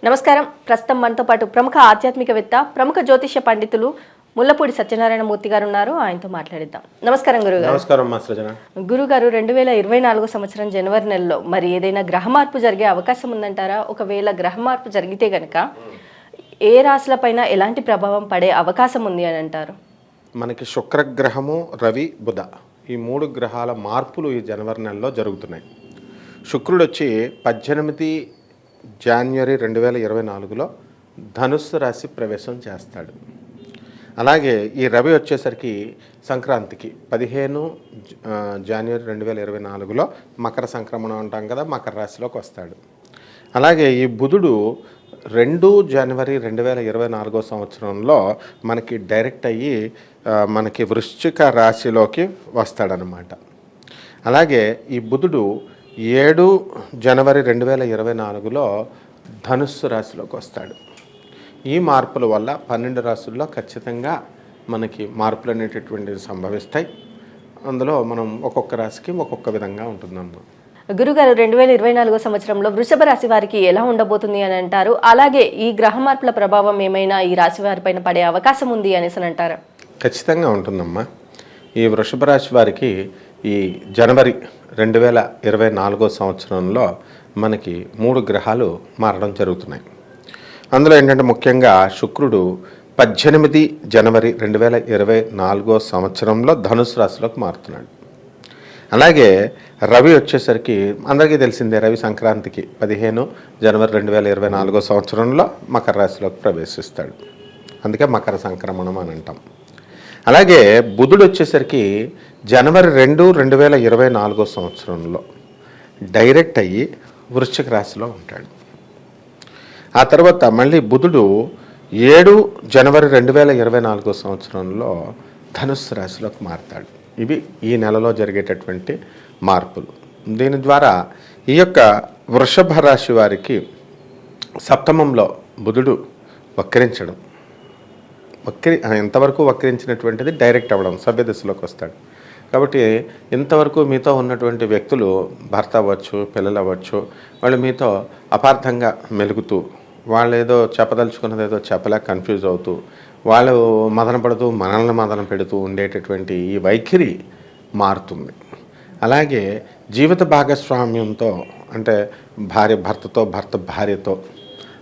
నమస్కారం. ప్రస్తుతం మనతో పాటు ప్రముఖ ఆధ్యాత్మికవేత్త, ప్రముఖ జ్యోతిష పండితులు ముల్లపూడి సత్యనారాయణ మూర్తి గారు ఉన్నారు. ఆయనతో మాట్లాడిద్దాం. నమస్కారం గురుగారు. నమస్కారం సృజన. గురుగారు, 2024 సంవత్సరం జనవరి నెలలో మరి ఏదైనా గ్రహ మార్పు జరిగే అవకాశం ఉందంటారా? ఒకవేళ గ్రహ మార్పు జరిగితే గనక ఏ రాశులపైన ఎలాంటి ప్రభావం పడే అవకాశం ఉంది అని అంటారు? మనకి శుక్రగ్రహము, రవి, బుధ ఈ 3 గ్రహాల మార్పులు ఈ జనవరి నెలలో జరుగుతున్నాయి. శుక్రుడు వచ్చి 18 జనవరి 2024లో ధనుస్సు రాశి ప్రవేశం చేస్తాడు. అలాగే ఈ రవి వచ్చేసరికి సంక్రాంతికి 15 జనవరి 2024లో మకర సంక్రమణం అంటాం కదా, మకర రాశిలోకి వస్తాడు. అలాగే ఈ బుధుడు 2 జనవరి 2024 సంవత్సరంలో మనకి డైరెక్ట్ అయ్యి మనకి వృశ్చిక రాశిలోకి వస్తాడనమాట. అలాగే ఈ బుధుడు 7 జనవరి 2024లో ధనుస్సు రాశిలోకి వస్తాడు. ఈ మార్పుల వల్ల 12 రాశుల్లో ఖచ్చితంగా మనకి మార్పులు అనేటటువంటివి సంభవిస్తాయి. అందులో మనం ఒక్కొక్క రాశికి ఒక్కొక్క విధంగా ఉంటుందన్నమాట. గురుగారు, 2024 సంవత్సరంలో వృషభ రాశి వారికి ఎలా ఉండబోతుంది అని అంటారు? అలాగే ఈ గ్రహ మార్పుల ప్రభావం ఏమైనా ఈ రాశి వారిపైన పడే అవకాశం ఉంది అనేసి అంటారా? ఖచ్చితంగా ఉంటుందమ్మా. ఈ వృషభ రాశి వారికి ఈ జనవరి 2024 సంవత్సరంలో మనకి 3 గ్రహాలు మారడం జరుగుతున్నాయి. అందులో ఏంటంటే ముఖ్యంగా శుక్రుడు 18 జనవరి 2024 సంవత్సరంలో ధనుసు రాశిలోకి మారుతున్నాడు. అలాగే రవి వచ్చేసరికి అందరికీ తెలిసిందే, రవి సంక్రాంతికి 15 జనవరి 2024 సంవత్సరంలో మకర రాశిలోకి ప్రవేశిస్తాడు. అందుకే మకర సంక్రమణం అని అంటాం. అలాగే బుధుడు వచ్చేసరికి జనవరి 2, 2024 సంవత్సరంలో డైరెక్ట్ అయ్యి వృశ్చిక రాశిలో ఉంటాడు. ఆ తర్వాత మళ్ళీ బుధుడు 7 జనవరి 2024 సంవత్సరంలో ధనుస్సు రాశిలోకి మారుతాడు. ఇవి ఈ నెలలో జరిగేటటువంటి మార్పులు. దీని ద్వారా ఈ యొక్క వృషభ రాశి వారికి సప్తమంలో బుధుడు వక్రించడం, ఎంతవరకు వక్రించినటువంటిది డైరెక్ట్ అవ్వడం, సభ్య దశలోకి వస్తాడు. కాబట్టి ఇంతవరకు మీతో ఉన్నటువంటి వ్యక్తులు, భర్త అవ్వచ్చు, పిల్లలు అవ్వచ్చు, వాళ్ళు మీతో అపార్థంగా మెలుగుతూ, వాళ్ళు ఏదో చెప్పదలుచుకున్నది ఏదో చెప్పలేక కన్ఫ్యూజ్ అవుతూ, వాళ్ళు మదన పడుతూ మనల్ని మదన పెడుతూ ఉండేటటువంటి ఈ వైఖరి మారుతుంది. అలాగే జీవిత భాగస్వామ్యంతో, అంటే భర్తతో, భర్త భార్యతో,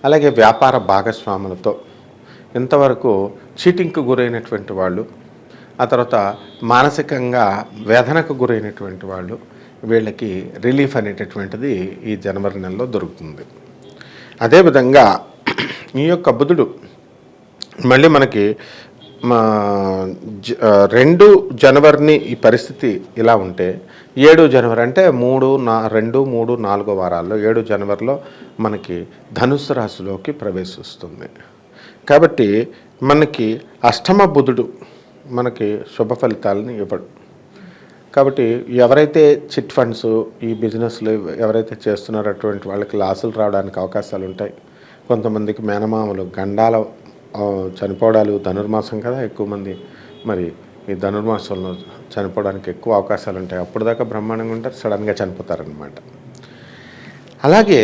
అలాగే వ్యాపార భాగస్వాములతో ఇంతవరకు చీటింగ్కు గురైనటువంటి వాళ్ళు, ఆ తర్వాత మానసికంగా వేదనకు గురైనటువంటి వాళ్ళు, వీళ్ళకి రిలీఫ్ అనేటటువంటిది ఈ జనవరి నెలలో దొరుకుతుంది. అదేవిధంగా ఈ యొక్క బుధుడు మళ్ళీ మనకి 2 జనవరిని ఈ పరిస్థితి ఇలా ఉంటే 7 జనవరి అంటే 2, 3, 4 వారాల్లో 7 జనవరిలో మనకి ధనుస్సు రాశిలోకి ప్రవేశిస్తుంది. కాబట్టి మనకి అష్టమ బుధుడు మనకి శుభ ఫలితాలను ఇవ్వడు. కాబట్టి ఎవరైతే చిట్ ఫండ్స్, ఈ బిజినెస్లు ఎవరైతే చేస్తున్నారో అటువంటి వాళ్ళకి లాసులు రావడానికి అవకాశాలు ఉంటాయి. కొంతమందికి మేనమామలు, గండాల చనిపోవడాలు, ధనుర్మాసం కదా ఎక్కువ మంది, మరి ఈ ధనుర్మాసంలో చనిపోవడానికి ఎక్కువ అవకాశాలు ఉంటాయి. అప్పుడు దాకా బ్రహ్మాండంగా ఉంటారు, సడన్గా చనిపోతారనమాట. అలాగే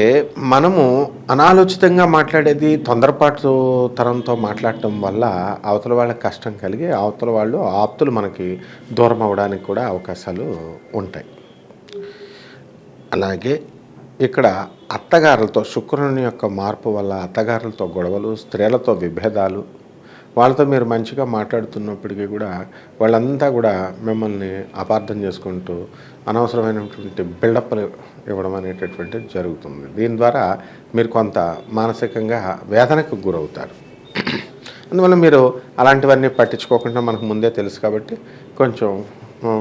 మనము అనాలోచితంగా మాట్లాడేది, తొందరపాటు తరంతో మాట్లాడటం వల్ల అవతల వాళ్ళకి కష్టం కలిగి అవతల వాళ్ళు, ఆప్తులు మనకి దూరం అవ్వడానికి కూడా అవకాశాలు ఉంటాయి. అలాగే ఇక్కడ అత్తగారులతో, శుక్రుని యొక్క మార్పు వల్ల అత్తగారులతో గొడవలు, స్త్రీలతో విభేదాలు, వాళ్ళతో మీరు మంచిగా మాట్లాడుతున్నప్పటికీ కూడా వాళ్ళంతా కూడా మిమ్మల్ని అపార్థం చేసుకుంటూ అనవసరమైనటువంటి బిల్డప్లు ఇవ్వడం అనేటటువంటిది జరుగుతుంది. దీని ద్వారా మీరు కొంత మానసికంగా వేదనకు గురవుతారు. అందువల్ల మీరు అలాంటివన్నీ పట్టించుకోకుండా, మనకు ముందే తెలుసు కాబట్టి కొంచెం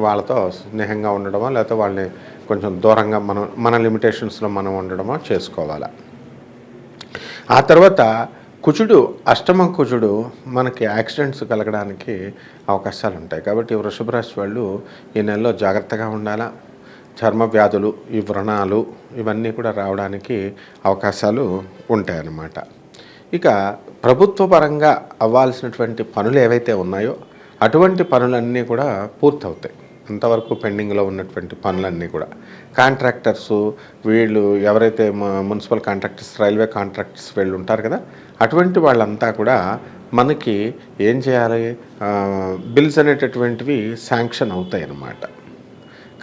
వాళ్ళతో స్నేహంగా ఉండడమో, లేకపోతే వాళ్ళని కొంచెం దూరంగా మన లిమిటేషన్స్లో మనం ఉండడమో చేసుకోవాలి. ఆ తర్వాత కుజుడు, అష్టమ కుజుడు మనకి యాక్సిడెంట్స్ కలగడానికి అవకాశాలు ఉంటాయి. కాబట్టి వృషభ రాశి వాళ్ళు ఈ నెలలో జాగ్రత్తగా ఉండాలా. చర్మ వ్యాధులు, ఈ వ్రణాలు ఇవన్నీ కూడా రావడానికి అవకాశాలు ఉంటాయన్నమాట. ఇక ప్రభుత్వ పరంగా అవ్వాల్సినటువంటి పనులు ఏవైతే ఉన్నాయో అటువంటి పనులన్నీ కూడా పూర్తవుతాయి. అంతవరకు పెండింగ్లో ఉన్నటువంటి పనులన్నీ కూడా కాంట్రాక్టర్సు వీళ్ళు ఎవరైతే మున్సిపల్ కాంట్రాక్టర్స్, రైల్వే కాంట్రాక్టర్స్ వీళ్ళు ఉంటారు కదా, అటువంటి వాళ్ళంతా కూడా మనకి ఏం చేయాలి, బిల్స్ అనేటటువంటివి శాంక్షన్ అవుతాయి అన్నమాట.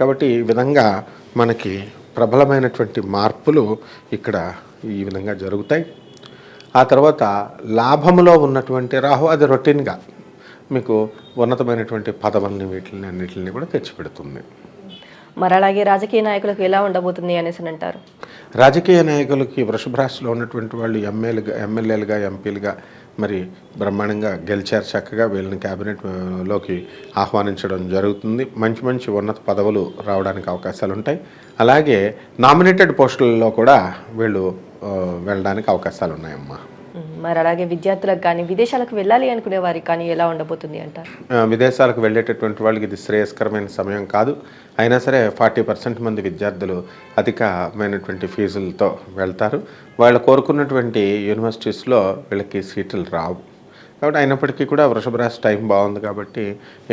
కాబట్టి ఈ విధంగా మనకి ప్రబలమైనటువంటి మార్పులు ఇక్కడ ఈ విధంగా జరుగుతాయి. ఆ తర్వాత లాభంలో ఉన్నటువంటి రాహు అది రొటీన్గా మీకు ఉన్నతమైనటువంటి పదవుల్ని వీటిని అన్నిటిని కూడా తెచ్చిపెడుతుంది. మరి అలాగే రాజకీయ నాయకులకు ఎలా ఉండబోతుంది అనేసి అంటారు? రాజకీయ నాయకులకి వృషభ రాశిలో ఉన్నటువంటి వాళ్ళు ఎమ్మెల్యేలుగా ఎంపీలుగా మరి బ్రహ్మాండంగా గెలిచారు. చక్కగా వీళ్ళని క్యాబినెట్లోకి ఆహ్వానించడం జరుగుతుంది. మంచి మంచి ఉన్నత పదవులు రావడానికి అవకాశాలు ఉంటాయి. అలాగే నామినేటెడ్ పోస్టులలో కూడా వీళ్ళు వెళ్ళడానికి అవకాశాలు ఉన్నాయమ్మా. మరి అలాగే విద్యార్థులకు కానీ విదేశాలకు వెళ్ళాలి అనుకునే వారికి కానీ ఎలా ఉండబోతుంది అంటారు? విదేశాలకు వెళ్ళేటటువంటి వాళ్ళకి ఇది శ్రేయస్కరమైన సమయం కాదు. అయినా సరే 40% మంది విద్యార్థులు అధికమైనటువంటి ఫీజులతో వెళ్తారు. వాళ్ళు కోరుకున్నటువంటి యూనివర్సిటీస్లో వీళ్ళకి సీట్లు రావు. కాబట్టి అయినప్పటికీ కూడా వృషభ రాశి టైం బాగుంది కాబట్టి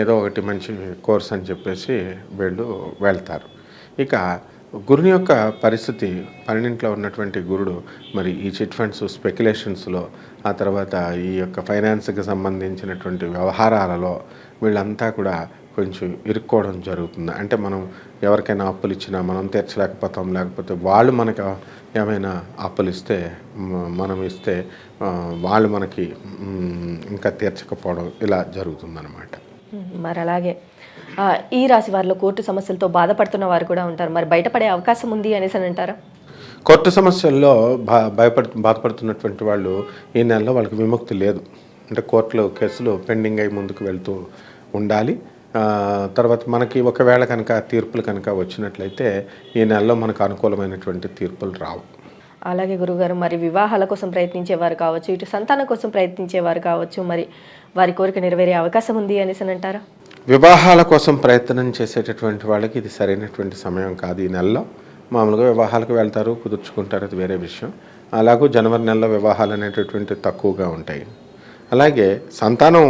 ఏదో ఒకటి మంచి కోర్స్ అని చెప్పేసి వీళ్ళు వెళ్తారు. ఇక గురుని యొక్క పరిస్థితి, 12ంట్లో ఉన్నటువంటి గురుడు మరి ఈ చిట్ ఫండ్స్, స్పెక్యులేషన్స్లో, ఆ తర్వాత ఈ యొక్క ఫైనాన్స్కి సంబంధించినటువంటి వ్యవహారాలలో వీళ్ళంతా కూడా కొంచెం ఇరుక్కోవడం జరుగుతుంది. అంటే మనం ఎవరికైనా అప్పులు ఇచ్చినా మనం తీర్చలేకపోతాం, లేకపోతే వాళ్ళు మనకు ఏమైనా అప్పులు ఇస్తే మనం ఇస్తే వాళ్ళు మనకి ఇంకా తీర్చకపోవడం ఇలా జరుగుతుందన్నమాట. మరి అలాగే ఈ రాశి వారిలో కోర్టు సమస్యలతో బాధపడుతున్న వారు కూడా ఉంటారు. మరి బయటపడే అవకాశం ఉంది అనేసి అని అంటారా? కోర్టు సమస్యల్లో బాధపడుతున్నటువంటి వాళ్ళు ఈ నెలలో వాళ్ళకి విముక్తి లేదు. అంటే కోర్టులో కేసులు పెండింగ్ అయి ముందుకు వెళ్తూ ఉండాలి. తర్వాత మనకి ఒకవేళ కనుక తీర్పులు కనుక వచ్చినట్లయితే ఈ నెలలో మనకు అనుకూలమైనటువంటి తీర్పులు రావు. అలాగే గురుగారు, మరి వివాహాల కోసం ప్రయత్నించేవారు కావచ్చు, ఇటు సంతానం కోసం ప్రయత్నించేవారు కావచ్చు, మరి వారి కోరిక నెరవేరే అవకాశం ఉంది అనేసి అని అంటారా? వివాహాల కోసం ప్రయత్నం చేసేటటువంటి వాళ్ళకి ఇది సరైనటువంటి సమయం కాదు. ఈ నెలలో మామూలుగా వివాహాలకు వెళ్తారు, కుదుర్చుకుంటారు, అది వేరే విషయం. అలాగూ జనవరి నెలలో వివాహాలు అనేటటువంటి తక్కువగా ఉంటాయి. అలాగే సంతానం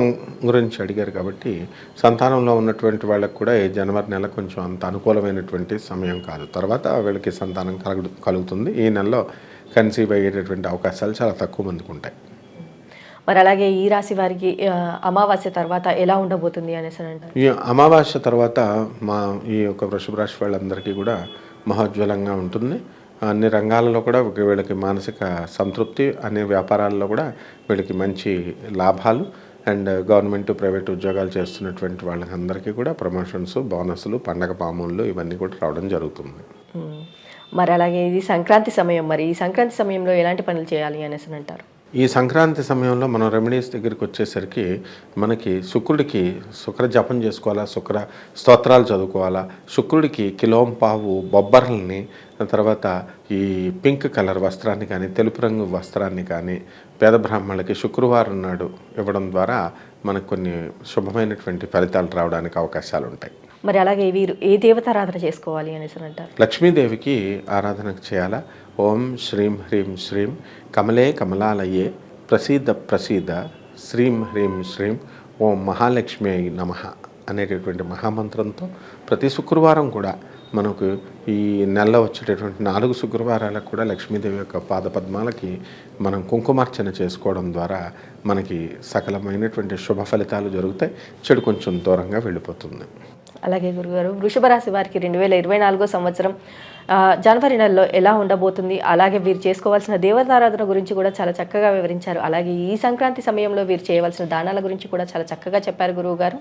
గురించి అడిగారు కాబట్టి సంతానంలో ఉన్నటువంటి వాళ్ళకు కూడా ఈ జనవరి నెల కొంచెం అంత అనుకూలమైనటువంటి సమయం కాదు. తర్వాత వీళ్ళకి సంతానం కలుగుతుంది. ఈ నెలలో కన్సీవ్ అయ్యేటటువంటి అవకాశాలు చాలా తక్కువ మందికి ఉంటాయి. మరి అలాగే ఈ రాశి వారికి అమావాస్య తర్వాత ఎలా ఉండబోతుంది అనేసి అంటారు? ఈ అమావాస్య తర్వాత ఈ యొక్క వృషభ రాశి వాళ్ళందరికీ కూడా మహోజ్వలంగా ఉంటుంది. అన్ని రంగాలలో కూడా వీళ్ళకి మానసిక సంతృప్తి, అన్ని వ్యాపారాల్లో కూడా వీళ్ళకి మంచి లాభాలు, అండ్ గవర్నమెంట్, ప్రైవేట్ ఉద్యోగాలు చేస్తున్నటువంటి వాళ్ళందరికీ కూడా ప్రమోషన్స్, బోనస్లు, పండగ పాముళ్ళు ఇవన్నీ కూడా రావడం జరుగుతుంది. మరి అలాగే ఇది సంక్రాంతి సమయం. మరి ఈ సంక్రాంతి సమయంలో ఎలాంటి పనులు చేయాలి అనేసి అంటారు? ఈ సంక్రాంతి సమయంలో మనం రెమెడీస్ దగ్గరికి వచ్చేసరికి మనకి శుక్రుడికి శుక్ర జపం చేసుకోవాలా, శుక్ర స్తోత్రాలు చదువుకోవాలా, శుక్రుడికి కిలోంపావు బొబ్బర్లని, తర్వాత ఈ పింక్ కలర్ వస్త్రాన్ని కానీ తెలుపు రంగు వస్త్రాన్ని కానీ పేద బ్రాహ్మణులకి శుక్రవారం నాడు ఇవ్వడం ద్వారా మనకు కొన్ని శుభమైనటువంటి ఫలితాలు రావడానికి అవకాశాలు ఉంటాయి. మరి అలాగే వీరు ఏ దేవతారాధన చేసుకోవాలి అనేసి అంటారు? లక్ష్మీదేవికి ఆరాధన చేయాలా. ఓం శ్రీం హ్రీం శ్రీం కమలే కమలాలయే ప్రసీద శ్రీం హ్రీం శ్రీం ఓం మహాలక్ష్మి నమః అనేటటువంటి మహామంత్రంతో ప్రతి శుక్రవారం కూడా మనకు ఈ నెలలో వచ్చేటటువంటి 4 శుక్రవారాలకు కూడా లక్ష్మీదేవి యొక్క పాదపద్మాలకి మనం కుంకుమార్చన చేసుకోవడం ద్వారా మనకి సకలమైనటువంటి శుభ ఫలితాలు జరుగుతాయి. చెడు కొంచెం దూరంగా వెళ్ళిపోతుంది. అలాగే గురుగారు, వృషభ రాశి వారికి 2024 సంవత్సరం జనవరి నెలలో ఎలా ఉండబోతుంది, అలాగే వీరు చేసుకోవాల్సిన దేవతారాధన గురించి కూడా చాలా చక్కగా వివరించారు. అలాగే ఈ సంక్రాంతి సమయంలో వీరు చేయవలసిన దానాల గురించి కూడా చాలా చక్కగా చెప్పారు గురువు గారు.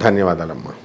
ధన్యవాదాలమ్మా.